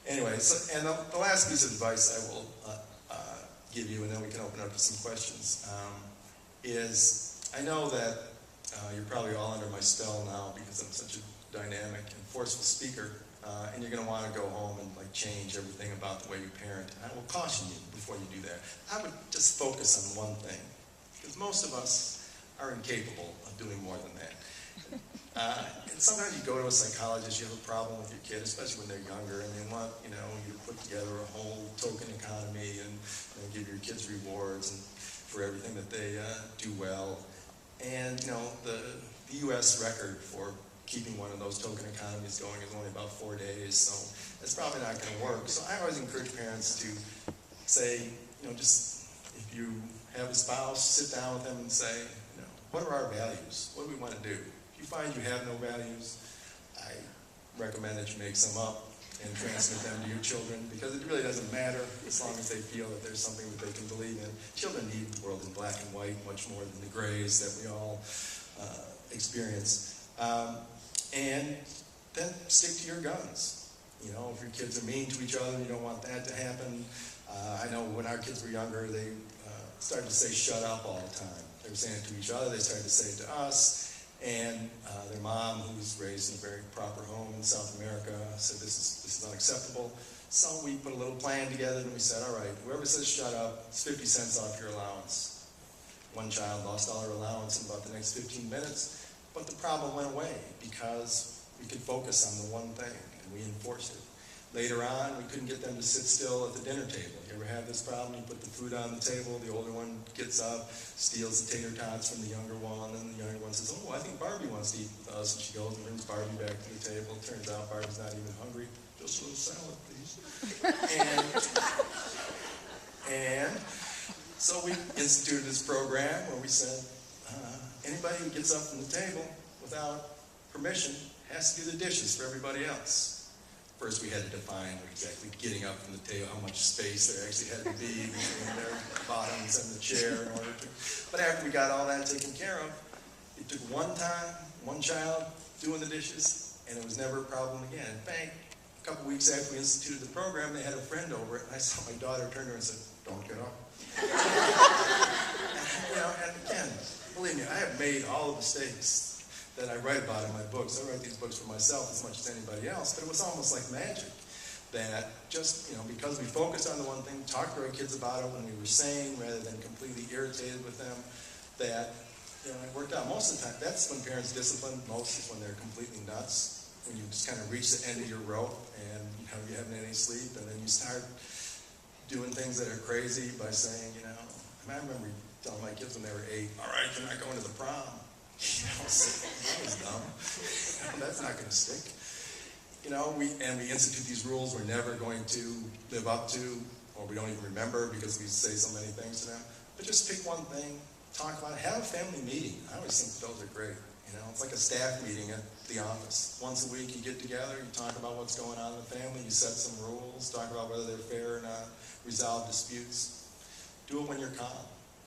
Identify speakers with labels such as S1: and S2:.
S1: Anyway, so, and the last piece of advice I will give you, and then we can open up to some questions, is I know that you're probably all under my spell now because I'm such a dynamic and forceful speaker, and you're going to want to go home and like change everything about the way you parent. And I will caution you before you do that. I would just focus on one thing, because most of us are incapable of doing more than that. And sometimes you go to a psychologist, you have a problem with your kid, especially when they're younger, and they want, you to put together a whole token economy and give your kids rewards and for everything that they do well. And, the U.S. record for keeping one of those token economies going is only about 4 days, so it's probably not going to work. So I always encourage parents to say, just if you have a spouse, sit down with them and say, what are our values? What do we want to do? If you find you have no values, I recommend that you make some up and transmit them to your children, because it really doesn't matter as long as they feel that there's something that they can believe in. Children need the world in black and white much more than the grays that we all experience. And then stick to your guns. If your kids are mean to each other, you don't want that to happen. I know when our kids were younger, they started to say shut up all the time. They were saying it to each other, they started to say it to us. And their mom, who was raised in a very proper home in South America, said this is unacceptable. So we put a little plan together and we said, all right, whoever says shut up, it's 50 cents off your allowance. One child lost all her allowance in about the next 15 minutes, but the problem went away because we could focus on the one thing and we enforced it. Later on, we couldn't get them to sit still at the dinner table. You ever have this problem? You put the food on the table, the older one gets up, steals the tater tots from the younger one, and the younger one says, oh, I think Barbie wants to eat with us, and she goes and brings Barbie back to the table. Turns out Barbie's not even hungry. Just a little salad, please. and so we instituted this program where we said, anybody who gets up from the table without permission has to do the dishes for everybody else. First, we had to define exactly getting up from the table, how much space there actually had to be between their bottoms and the chair in order to. But after we got all that taken care of, it took one time, one child doing the dishes, and it was never a problem again. In fact, a couple weeks after we instituted the program, they had a friend over, and I saw my daughter turn to her and said, "Don't get up." And again, believe me, I have made all the mistakes that I write about in my books. I write these books for myself as much as anybody else, but it was almost like magic that just, because we focused on the one thing, talked to our kids about it when we were sane rather than completely irritated with them, that it worked out. Most of the time, that's when parents discipline most, is when they're completely nuts, when you just kind of reach the end of your rope and you haven't had any sleep, and then you start doing things that are crazy by saying, I remember telling my kids when they were 8, all right, you're not going to the prom. That was dumb. That's not going to stick. We institute these rules we're never going to live up to, or we don't even remember because we say so many things to them. But just pick one thing, talk about it, have a family meeting. I always think those are great. It's like a staff meeting at the office. Once a week you get together, you talk about what's going on in the family, you set some rules, talk about whether they're fair or not, resolve disputes. Do it when you're calm.